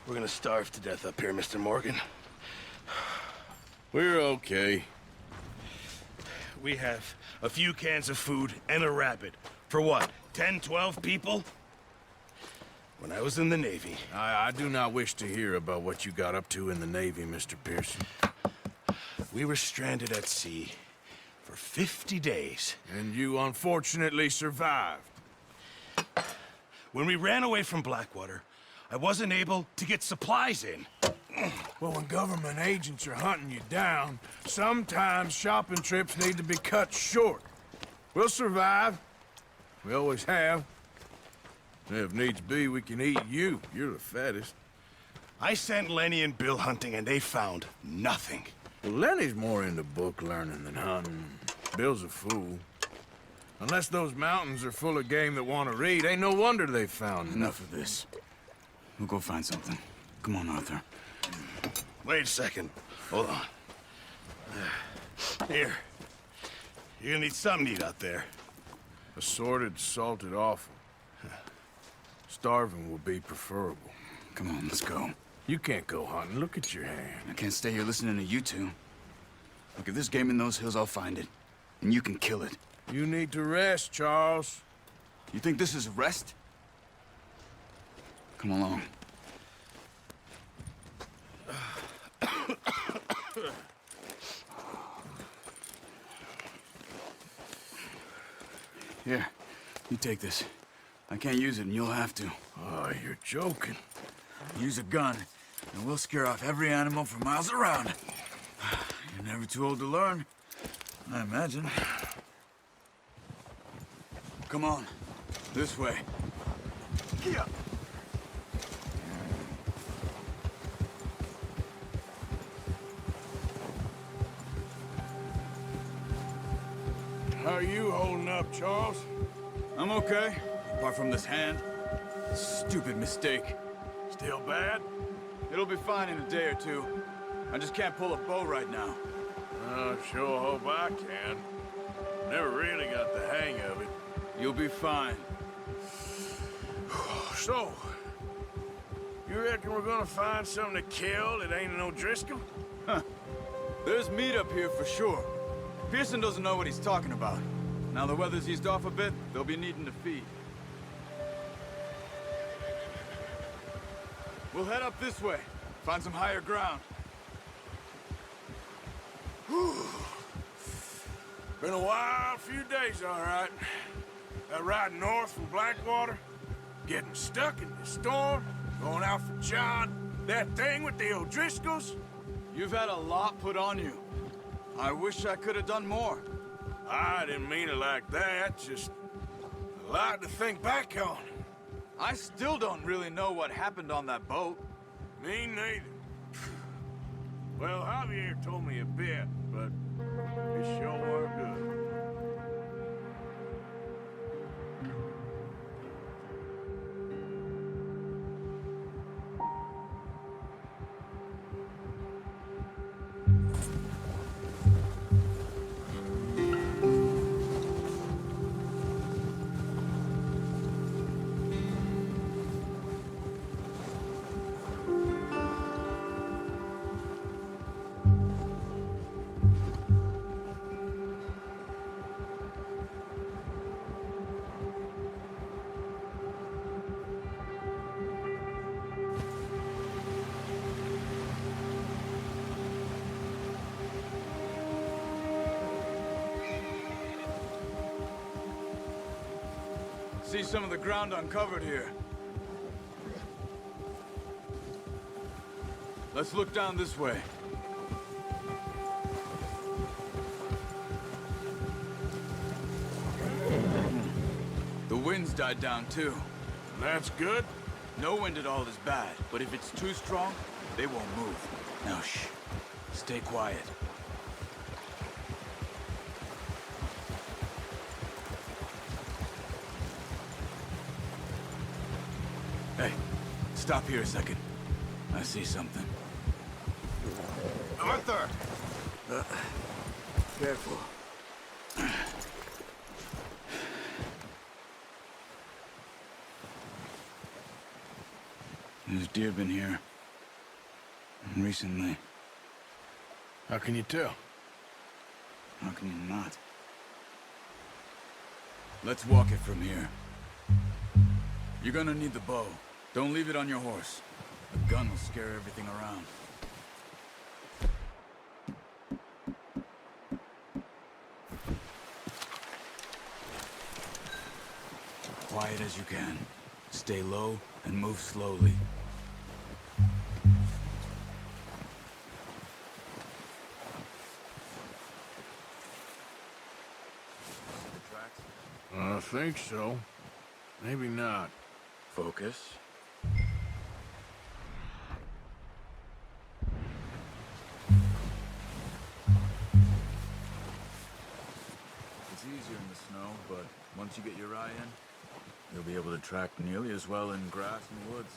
We're gonna starve to death up here, Mr. Morgan. We're okay. We have a few cans of food and a rabbit. For what, 10, 12 people? When I was in the Navy... I do not wish to hear about what you got up to in the Navy, Mr. Pearson. We were stranded at sea for 50 days. And you unfortunately survived. When we ran away from Blackwater, I wasn't able to get supplies in. Well, when government agents are hunting you down, sometimes shopping trips need to be cut short. We'll survive. We always have. If needs be, we can eat you. You're the fattest. I sent Lenny and Bill hunting, and they found nothing. Well, Lenny's more into book learning than hunting. Bill's a fool. Unless those mountains are full of game that want to read, ain't no wonder they found Enough of this. We'll go find something. Come on, Arthur. Wait a second. Hold on. Here. You're gonna need something to eat out there. Assorted, salted offal. Starving will be preferable. Come on, let's go. You can't go hunting. Look at your hand. I can't stay here listening to you two. Look, if there's game in those hills, I'll find it. And you can kill it. You need to rest, Charles. You think this is rest? Come along. Here, you take this. I can't use it, and you'll have to. Oh, you're joking. Use a gun, and we'll scare off every animal for miles around. You're never too old to learn, I imagine. Come on, this way. Yeah. How are you holding up, Charles? I'm okay, apart from this hand. Stupid mistake. Still bad? It'll be fine in a day or two. I just can't pull a bow right now. I sure hope I can. Never really got the hang of it. You'll be fine. So, you reckon we're gonna find something to kill that ain't no Driscoll? Huh. There's meat up here for sure. Pearson doesn't know what he's talking about. Now the weather's eased off a bit, they'll be needing to feed. We'll head up this way. Find some higher ground. Whew. Been a wild few days, all right. That ride north from Blackwater, getting stuck in the storm, going out for John, that thing with the O'Driscolls. You've had a lot put on you. I wish I could have done more. I didn't mean it like that, just a lot to think back on. I still don't really know what happened on that boat. Me neither. Well, Javier told me a bit, but it sure weren't good. See some of the ground uncovered here. Let's look down this way. The wind's died down too. That's good. No wind at all is bad, but if it's too strong, they won't move. Now shh. Stay quiet. Hey, stop here a second. I see something. Arthur! Careful. There's deer been here. recently. How can you tell? How can you not? Let's walk it from here. You're gonna need the bow. Don't leave it on your horse. A gun will scare everything around. Quiet as you can. Stay low and move slowly. See the tracks? I think so. Maybe not. Focus. It's easier in the snow, but once you get your eye in, you'll be able to track nearly as well in grass and woods.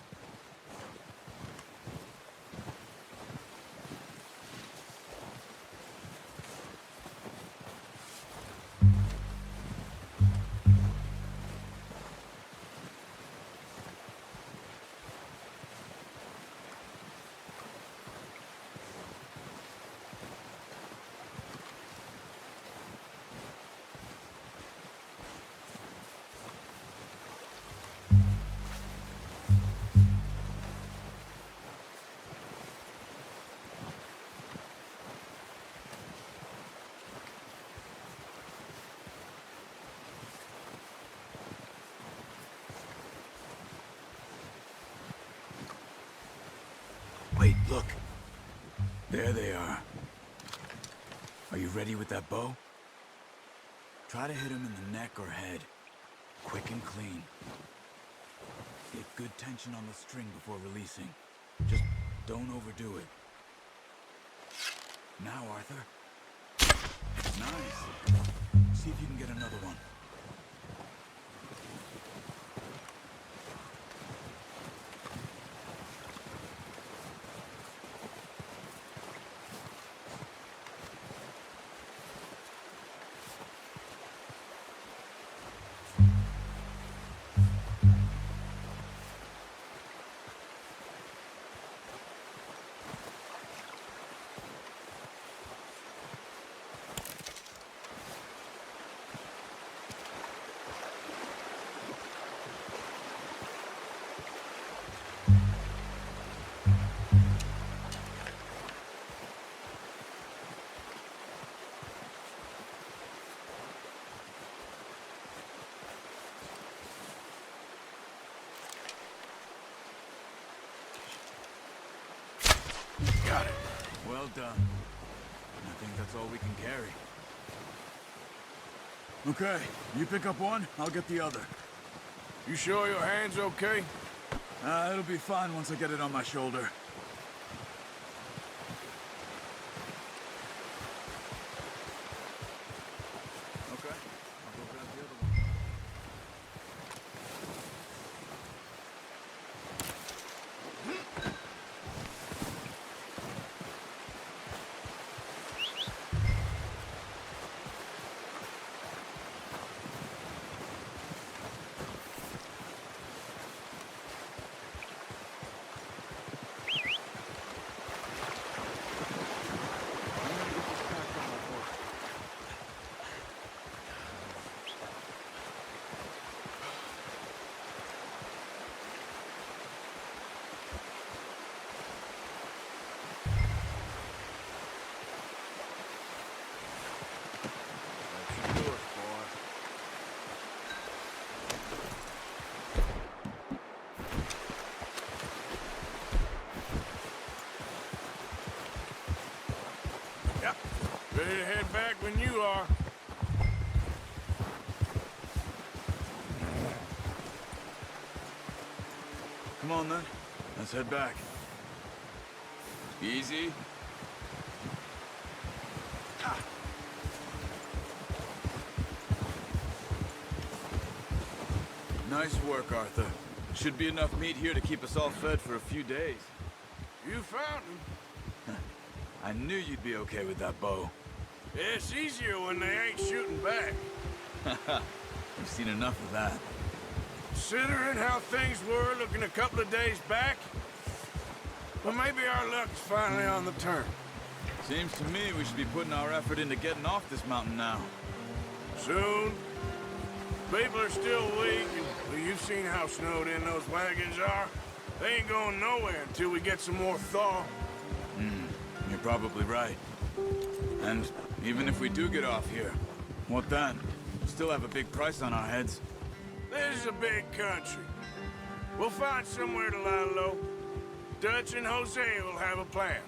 Wait, look. There they are. Are you ready with that bow? Try to hit him in the neck or head. Quick and clean. Get good tension on the string before releasing. Just don't overdo it. Now, Arthur. Nice. See if you can get another one. Got it. Well done. I think that's all we can carry. Okay, you pick up one, I'll get the other. You sure your hand's okay? It'll be fine once I get it on my shoulder. Okay, I'll go grab the other one. Ready to head back when you are. Come on then, let's head back. Easy. Nice work, Arthur. Should be enough meat here to keep us all fed for a few days. You found him. I knew you'd be okay with that bow. It's easier when they ain't shooting back. We've seen enough of that. Considering how things were looking a couple of days back, Well, maybe our luck's finally on the turn. Seems to me we should be putting our effort into getting off this mountain now. Soon. People are still weak, and well, you've seen how snowed in those wagons are. They ain't going nowhere until we get some more thaw. You're probably right. And even if we do get off here, what then? We still have a big price on our heads. This is a big country. We'll find somewhere to lie low. Dutch and Hosea will have a plan.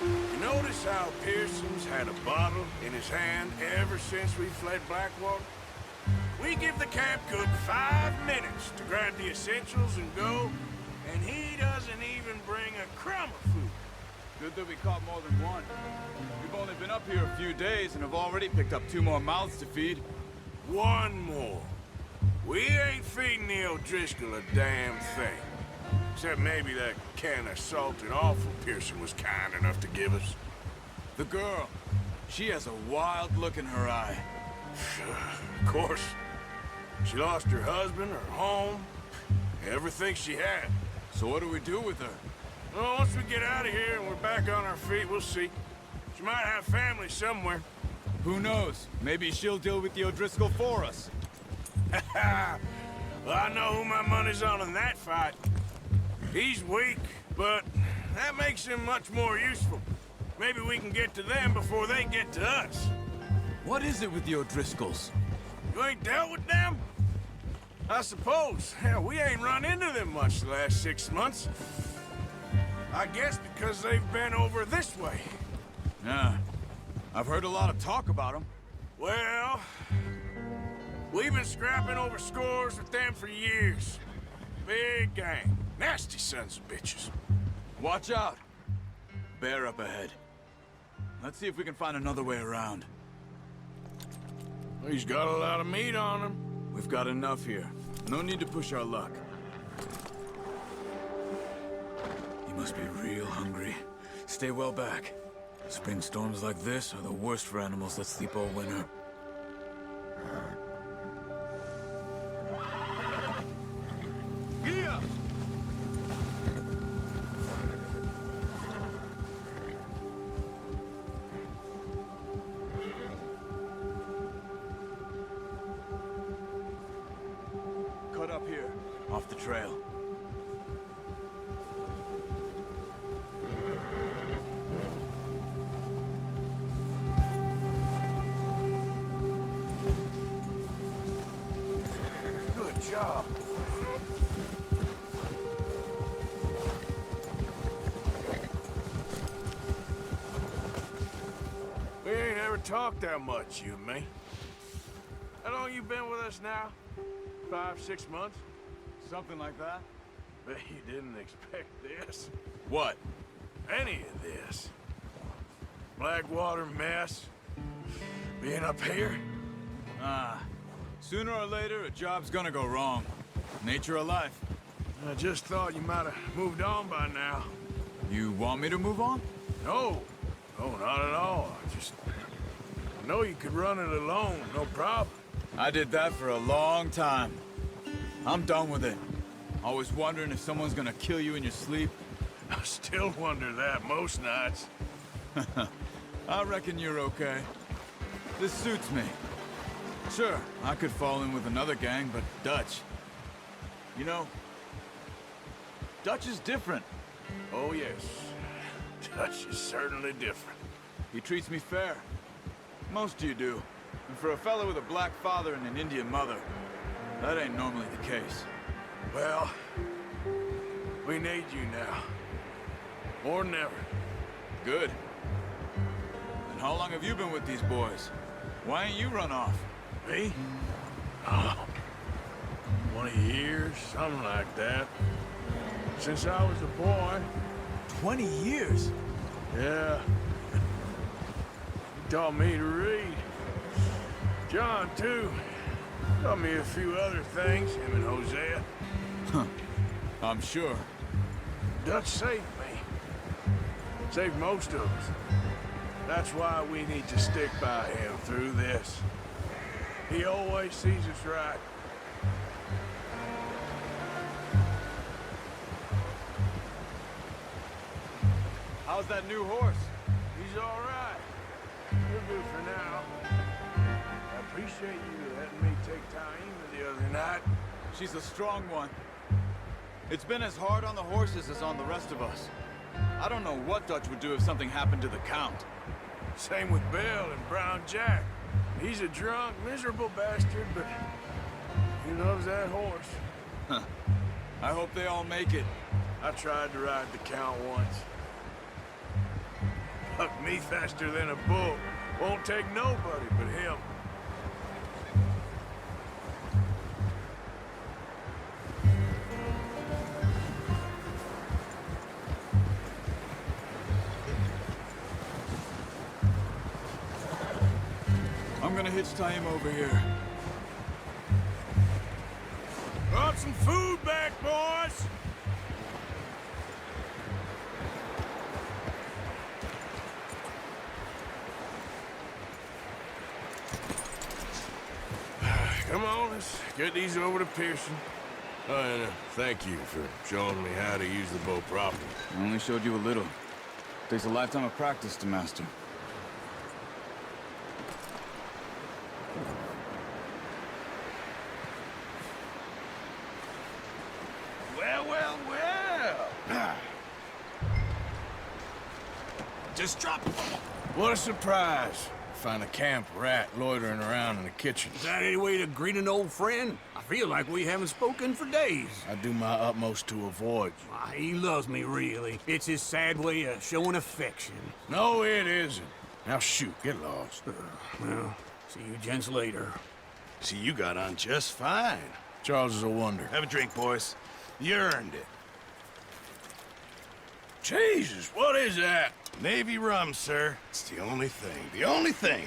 You notice how Pearson's had a bottle in his hand ever since we fled Blackwater? We give the camp cook 5 minutes to grab the essentials and go, and he doesn't even bring a crumb of food. Good that we caught more than one. We've only been up here a few days and have already picked up 2 more mouths to feed. One more. We ain't feeding the O'Driscoll a damn thing. Except maybe that can of salted offal Pearson was kind enough to give us. The girl. She has a wild look in her eye. Of course. She lost her husband, her home, everything she had. So what do we do with her? Well, once we get out of here and we're back on our feet, we'll see. She might have family somewhere. Who knows? Maybe she'll deal with the O'Driscoll for us. Well, I know who my money's on in that fight. He's weak, but that makes him much more useful. Maybe we can get to them before they get to us. What is it with the O'Driscolls? You ain't dealt with them? I suppose. Hell, we ain't run into them much the last 6 months. I guess because they've been over this way. Yeah. I've heard a lot of talk about them. Well, we've been scrapping over scores with them for years. Big gang. Nasty sons of bitches. Watch out. Bear up ahead. Let's see if we can find another way around. He's got a lot of meat on him. We've got enough here. No need to push our luck. He must be real hungry. Stay well back. Spring storms like this are the worst for animals that sleep all winter. Yeah. Cut up here, off the trail. Good job. We ain't ever talked that much, you and me. How long you been with us now? 5, 6 months? Something like that? Bet you didn't expect this. What? Any of this. Blackwater mess. Being up here. Sooner or later, a job's gonna go wrong. Nature of life. I just thought you might have moved on by now. You want me to move on? No. No, not at all. I know you could run it alone, no problem. I did that for a long time. I'm done with it. Always wondering if someone's gonna kill you in your sleep. I still wonder that most nights. I reckon you're okay. This suits me. Sure, I could fall in with another gang, but Dutch... You know, Dutch is different. Oh, yes. Dutch is certainly different. He treats me fair. Most of you do. And for a fellow with a black father and an Indian mother, that ain't normally the case. Well, we need you now. More than ever. Good. And how long have you been with these boys? Why ain't you run off? Me? Oh, 20 years, something like that. Since I was a boy. 20 years? Yeah. He taught me to read. John, too. Taught me a few other things, him and Hosea. Huh. I'm sure. Dutch saved me. Saved most of us. That's why we need to stick by him through this. He always sees us right. How's that new horse? He's all right. You're good for now. I appreciate you letting me take Taima the other night. She's a strong one. It's been as hard on the horses as on the rest of us. I don't know what Dutch would do if something happened to the Count. Same with Bill and Brown Jack. He's a drunk, miserable bastard, but he loves that horse. Huh. I hope they all make it. I tried to ride the Count once. Bucked me faster than a bull. Won't take nobody but him. I'm gonna hitch Taima over here. Brought some food back, boys! Come on, let's get these over to Pearson. Oh, and thank you for showing me how to use the bow properly. I only showed you a little. Takes a lifetime of practice to master. Well, well, well. Just drop it. What a surprise. Find a camp rat loitering around in the kitchen. Is that any way to greet an old friend? I feel like we haven't spoken for days. I do my utmost to avoid you. Why, he loves me, really. It's his sad way of showing affection. No, it isn't. Now shoot, get lost. Well, see you gents later. See, you got on just fine. Charles is a wonder. Have a drink, boys. You earned it. Jesus, what is that? Navy rum, sir. It's the only thing. The only thing.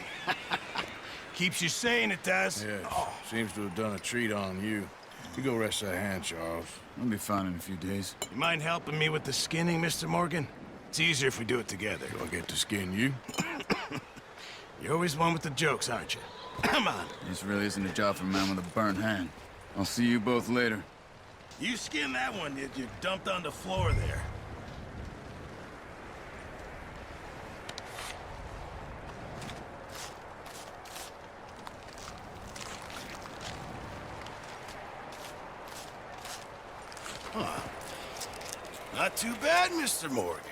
Keeps you sane, it does. Yes, seems to have done a treat on you. You go rest that hand, Charles. I'll be fine in a few days. You mind helping me with the skinning, Mr. Morgan? It's easier if we do it together. Do I get to skin you? You're always one with the jokes, aren't you? Come on. This really isn't a job for a man with a burnt hand. I'll see you both later. You skin that one that you dumped on the floor there. Huh. Not too bad, Mr. Morgan.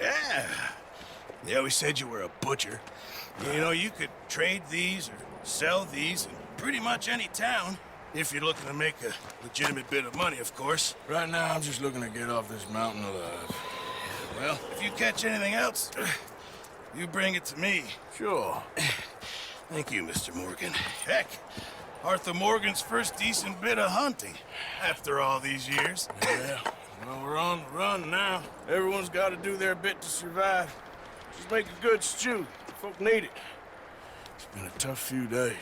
Yeah. They always said you were a butcher. You know, you could trade these or sell these in pretty much any town. If you're looking to make a legitimate bit of money, of course. Right now, I'm just looking to get off this mountain alive. Well, if you catch anything else, you bring it to me. Sure. Thank you, Mr. Morgan. Heck, Arthur Morgan's first decent bit of hunting after all these years. Yeah, well, we're on the run now. Everyone's got to do their bit to survive. Just make a good stew. Folk need it. It's been a tough few days.